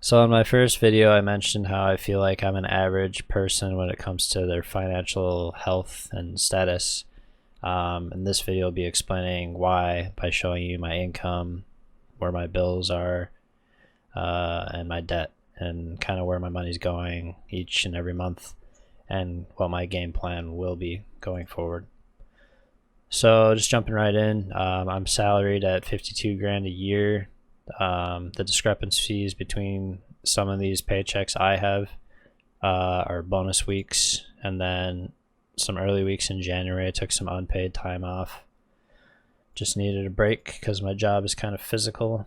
So in my first video, I mentioned how I feel like I'm an average person when it comes to their financial health and status. In this video, I'll be explaining why by showing you my income, where my bills are, and my debt, and kind of where my money's going each and every month, and what my game plan will be going forward. So just jumping right in, I'm salaried at 52 grand a year. The discrepancies between some of these paychecks I have are bonus weeks, and then some early weeks in January I took some unpaid time off. Just needed a break because my job is kind of physical.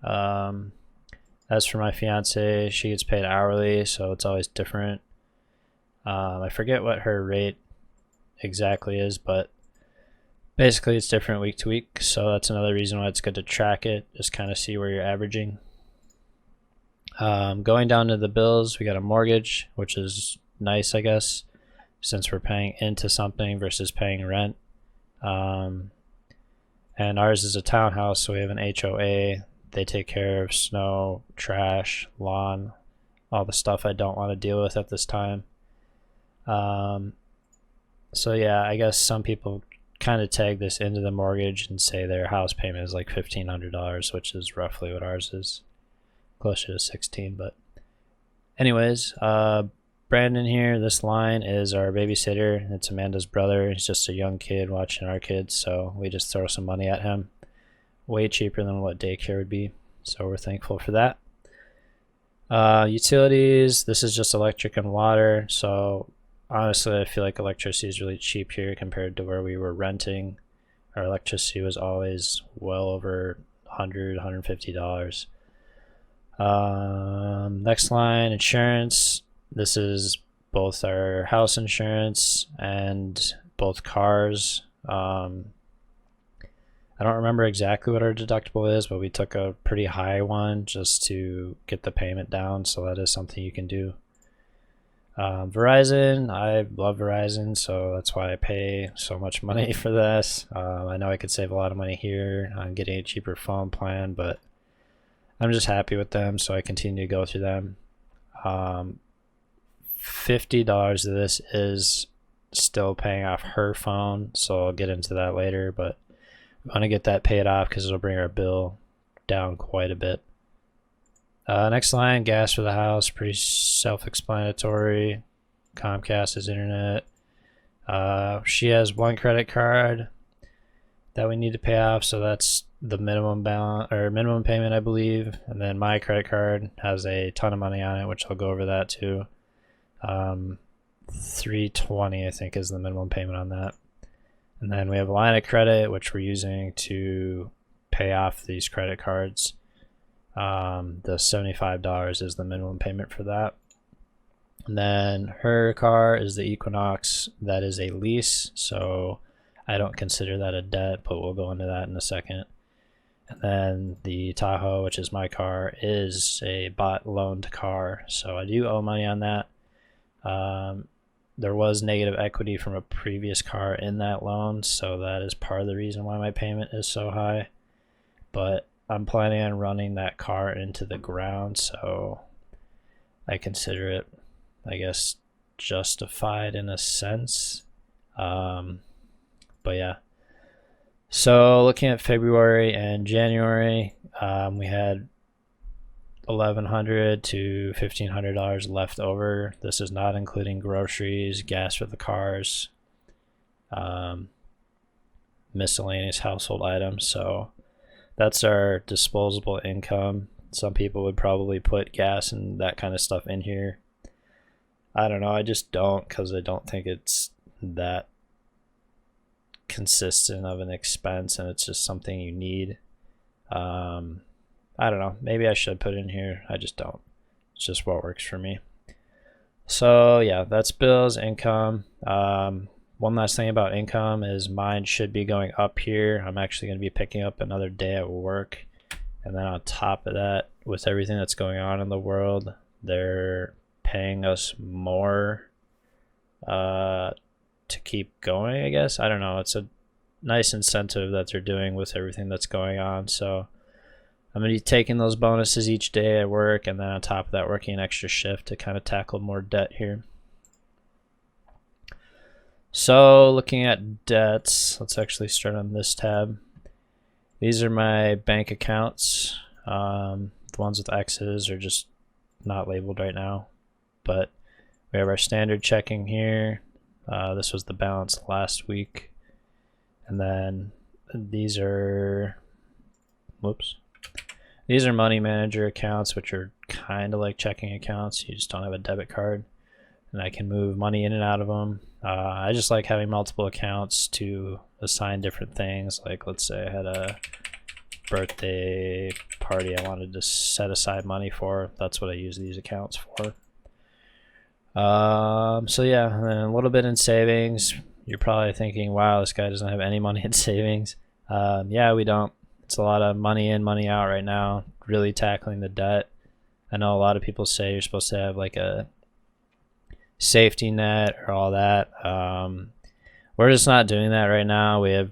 As for my fiance, she gets paid hourly, so it's always different. I forget what her rate exactly is, but basically it's different week to week, so that's another reason why it's good to track it, just kind of see where you're averaging. Going down to the bills, we got a mortgage, which is nice, I guess, since we're paying into something versus paying rent. And ours is a townhouse, so we have an HOA. They take care of snow, trash, lawn, all the stuff I don't want to deal with at this time. So yeah, I guess some people kind of tag this into the mortgage and say their house payment is like $1,500, which is roughly what ours is, closer to 16. But anyways, Brandon here, this line is our babysitter. It's Amanda's brother. He's just a young kid watching our kids, so we just throw some money at him. Way cheaper than what daycare would be, so we're thankful for that. Utilities, this is just electric and water, so honestly I feel like electricity is really cheap here compared to where we were renting. Our electricity was always well over $100, $150. Next line, insurance. This is both our house insurance and both cars. I don't remember exactly what our deductible is, but we took a pretty high one just to get the payment down, so that is something you can do. Verizon, I love Verizon, so that's why I pay so much money for this. I know I could save a lot of money here on getting a cheaper phone plan, but I'm just happy with them, so I continue to go through them. $50 of this is still paying off her phone, so I'll get into that later, but we want to get that paid off because it'll bring our bill down quite a bit. Next line, gas for the house, pretty self-explanatory. Comcast is internet. She has one credit card that we need to pay off, so that's the minimum balance or minimum payment, I believe. And then my credit card has a ton of money on it, which I'll go over that too. $320, I think, is the minimum payment on that. And then we have a line of credit, which we're using to pay off these credit cards. The $75 is the minimum payment for that. And then her car is the Equinox. That is a lease, so I don't consider that a debt, but we'll go into that in a second. And then the Tahoe, which is my car, is a bought loaned car, so I do owe money on that. There was negative equity from a previous car in that loan, so that is part of the reason why my payment is so high. But I'm planning on running that car into the ground, so I consider it, I guess, justified in a sense. But yeah. So looking at February and January, we had $1,100 to $1,500 left over. This is not including groceries, gas for the cars, miscellaneous household items. So that's our disposable income. Some people would probably put gas and that kind of stuff in here. I don't know, I just don't, because I don't think it's that consistent of an expense, and it's just something you need. I don't know, maybe I should put it in here, I just don't. It's just what works for me. So yeah, that's bills, income. One last thing about income is mine should be going up here. I'm actually going to be picking up another day at work, and then on top of that, with everything that's going on in the world, they're paying us more to keep going, I guess. I don't know, it's a nice incentive that they're doing with everything that's going on, so I'm going to be taking those bonuses each day at work, and then on top of that, working an extra shift to kind of tackle more debt here. So looking at debts, let's actually start on this tab. These are my bank accounts. The ones with X's are just not labeled right now, but we have our standard checking here. This was the balance last week. And then these are, these are money manager accounts, which are kind of like checking accounts. You just don't have a debit card, and I can move money in and out of them. I just like having multiple accounts to assign different things. Like, let's say I had a birthday party I wanted to set aside money for. That's what I use these accounts for. So yeah, and then a little bit in savings. You're probably thinking, wow, this guy doesn't have any money in savings. Yeah, we don't. It's a lot of money in, money out right now, really tackling the debt. I know a lot of people say you're supposed to have like a safety net or all that. We're just not doing that right now. We have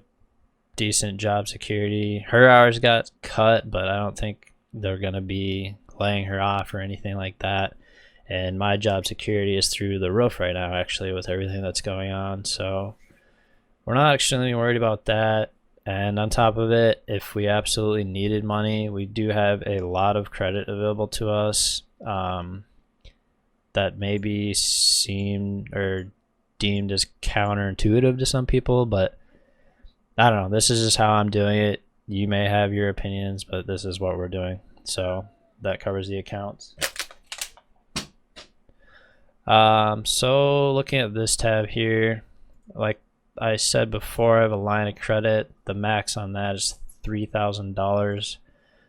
decent job security. Her hours got cut, but I don't think they're going to be laying her off or anything like that. And my job security is through the roof right now, actually, with everything that's going on. So we're not extremely worried about that. And on top of it, if we absolutely needed money, we do have a lot of credit available to us that maybe seem or deemed as counterintuitive to some people, but I don't know. This is just how I'm doing it. You may have your opinions, but this is what we're doing. So that covers the accounts. So looking at this tab here, like I said before, I have a line of credit. The max on that is $3,000.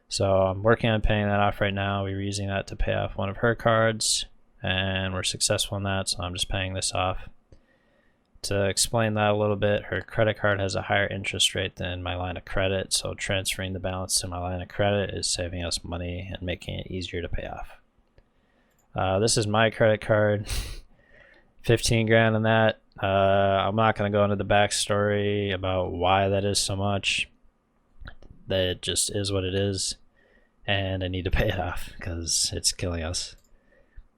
So I'm working on paying that off right now. We were using that to pay off one of her cards, and we're successful in that, so I'm just paying this off. To explain that a little bit, her credit card has a higher interest rate than my line of credit, so transferring the balance to my line of credit is saving us money and making it easier to pay off. This is my credit card, 15 grand on that. I'm not going to go into the backstory about why that is so much. That just is what it is, and I need to pay it off because it's killing us.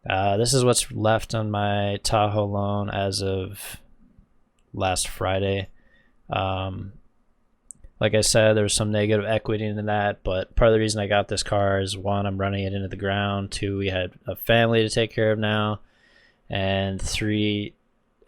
This is what's left on my Tahoe loan as of last Friday. Like I said, there was some negative equity into that, but part of the reason I got this car is, one, I'm running it into the ground, two, we had a family to take care of now, and three,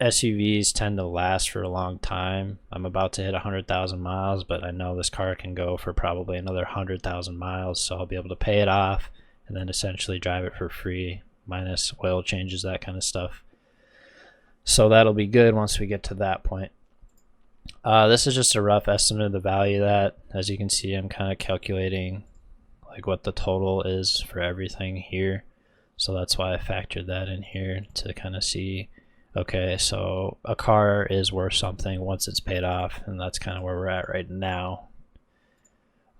SUVs tend to last for a long time. I'm about to hit 100,000 miles, but I know this car can go for probably another 100,000 miles, so I'll be able to pay it off and then essentially drive it for free, minus oil changes, that kind of stuff. So that'll be good once we get to that point. This is just a rough estimate of the value of that. As you can see, I'm kind of calculating like what the total is for everything here. So that's why I factored that in here to kind of see, okay, so a car is worth something once it's paid off, and that's kind of where we're at right now.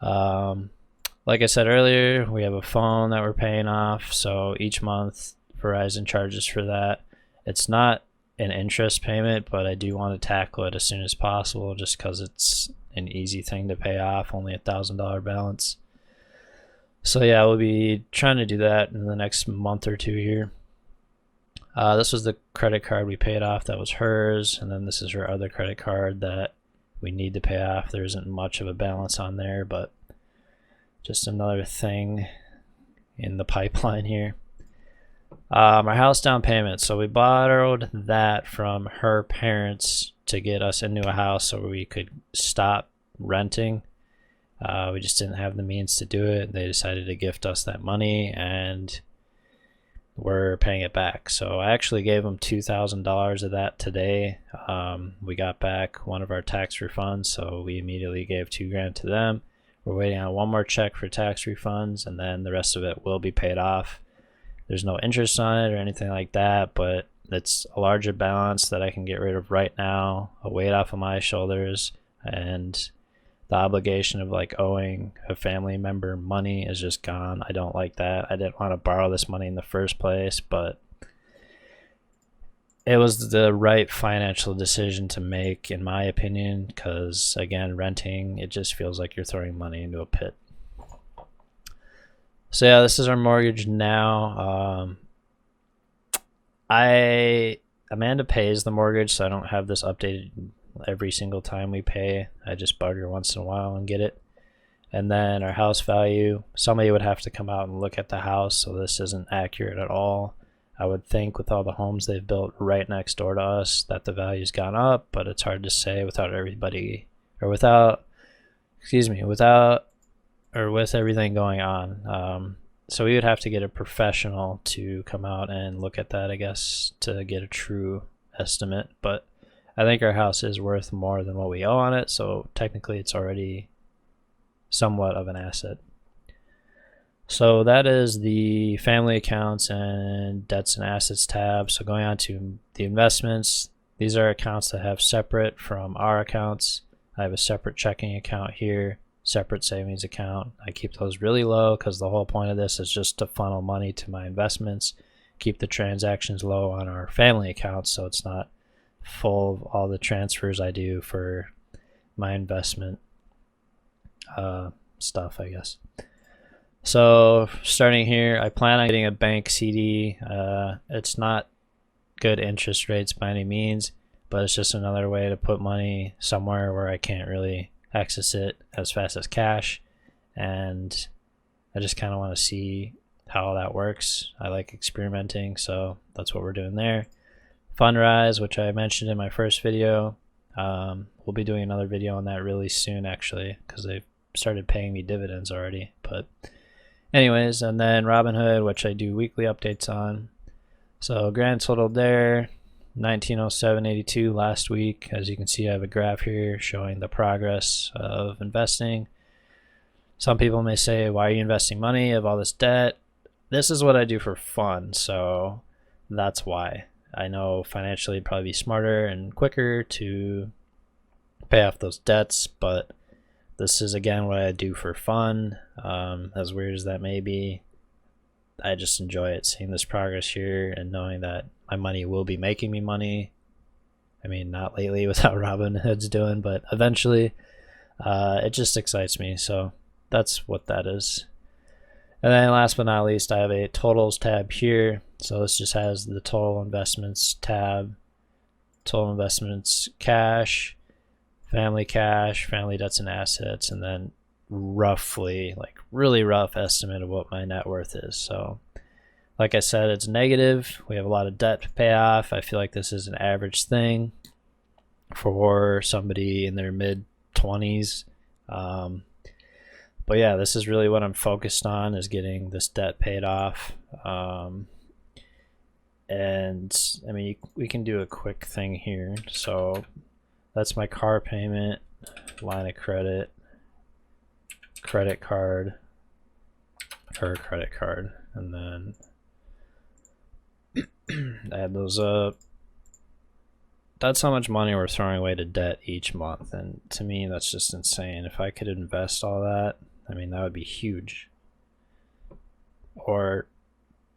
Like I said earlier, we have a phone that we're paying off, so each month Verizon charges for that. It's not an interest payment, but I do want to tackle it as soon as possible just because it's an easy thing to pay off, only $1,000 balance. So yeah, we'll be trying to do that in the next month or two here. This was the credit card we paid off, that was hers, and then this is her other credit card that we need to pay off. There isn't much of a balance on there, but just another thing in the pipeline here. Our house down payment, so we borrowed that from her parents to get us into a house so we could stop renting. We just didn't have the means to do it. They decided to gift us that money, and we're paying it back. So I actually gave them $2,000 of that today. We got back one of our tax refunds, so we immediately gave $2,000 to them. We're waiting on one more check for tax refunds, and then the rest of it will be paid off. There's no interest on it or anything like that, but it's a larger balance that I can get rid of right now, a weight off of my shoulders, and the obligation of like owing a family member money is just gone. I don't like that. I didn't want to borrow this money in the first place, but it was the right financial decision to make, in my opinion, because again, renting, it just feels like you're throwing money into a pit. So yeah, this is our mortgage now. Amanda pays the mortgage, so I don't have this updated every single time we pay. I just barter once in a while and get it. And then our house value, somebody would have to come out and look at the house, so this isn't accurate at all. I would think with all the homes they've built right next door to us that the value's gone up, but it's hard to say without everybody, or without, excuse me, without, or with everything going on. So we would have to get a professional to come out and look at that, I guess, to get a true estimate. But I think our house is worth more than what we owe on it, so technically it's already somewhat of an asset. So that is the family accounts and debts and assets tab. So going on to the investments, these are accounts that have separate from our accounts. I have a separate checking account here, separate savings account. I keep those really low because the whole point of this is just to funnel money to my investments, keep the transactions low on our family accounts so it's not full of all the transfers I do for my investment stuff, I guess. So starting here, I plan on getting a bank CD. It's not good interest rates by any means, but it's just another way to put money somewhere where I can't really access it as fast as cash. And I just kind of want to see how that works. I like experimenting, so that's what we're doing there. Fundrise, which I mentioned in my first video. We'll be doing another video on that really soon, actually, because they've started paying me dividends already. But anyways, and then Robinhood, which I do weekly updates on. So grand total there, 1907.82 last week. As you can see, I have a graph here showing the progress of investing. Some people may say, why are you investing money? You have all this debt. This is what I do for fun, so that's why. I know financially it'd probably be smarter and quicker to pay off those debts, but this is again what I do for fun. As weird as that may be, I just enjoy it, seeing this progress here and knowing that my money will be making me money. I mean, not lately with how Robinhood's doing, but eventually. It just excites me, so that's what that is. And then last but not least, I have a totals tab here. So this just has the total investments tab, total investments cash, family debts and assets, and then roughly, like really rough estimate of what my net worth is. So like I said, it's negative. We have a lot of debt to pay off. I feel like this is an average thing for somebody in their mid 20s. But yeah, this is really what I'm focused on, is getting this debt paid off. And I mean, we can do a quick thing here. So that's my car payment, line of credit, credit card, and then add those up. That's how much money we're throwing away to debt each month, and to me that's just insane. If I could invest all that, I mean, that would be huge. Or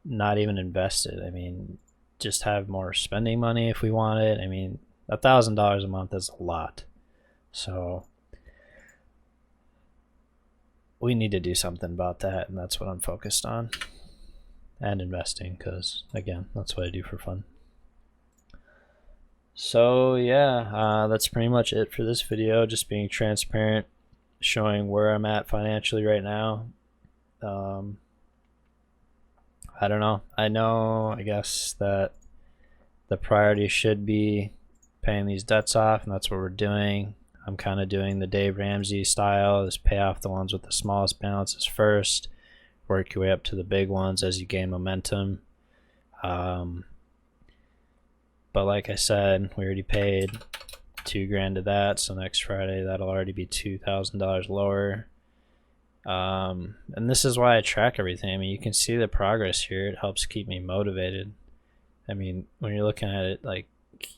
not even invest it. I mean, just have more spending money if we want it. I mean, $1,000 a month is a lot. So we need to do something about that, and that's what I'm focused on. And investing, because again, that's what I do for fun. So yeah, that's pretty much it for this video. Just being transparent, showing where I'm at financially right now. I don't know. I guess that the priority should be paying these debts off, and that's what we're doing. I'm kind of doing the Dave Ramsey style, is pay off the ones with the smallest balances first, work your way up to the big ones as you gain momentum. But like I said, we already paid $2,000 to that, so next Friday that'll already be $2,000 lower. And this is why I track everything. I mean, you can see the progress here. It helps keep me motivated. I mean, when you're looking at it, like,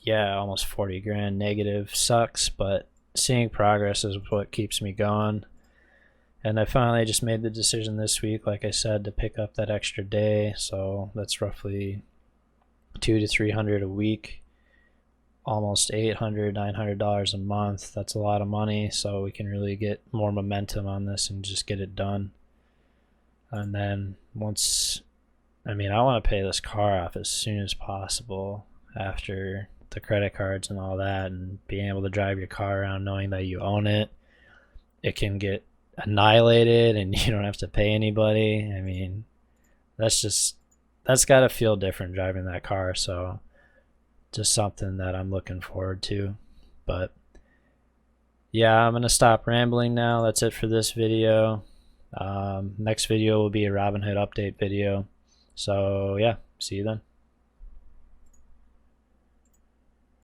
yeah, almost 40 grand negative sucks, but seeing progress is what keeps me going. And I finally just made the decision this week, like I said, to pick up that extra day. So that's roughly $200 to $300 a week, almost $800, $900 a month. That's a lot of money, so we can really get more momentum on this and just get it done. And then once, I mean, I want to pay this car off as soon as possible after the credit cards and all that, and being able to drive your car around knowing that you own it. It can get annihilated and you don't have to pay anybody. I mean, that's got to feel different driving that car. So just something that I'm looking forward to. But yeah, I'm gonna stop rambling now. That's it for this video. Next video will be a Robinhood update video. So yeah, see you then.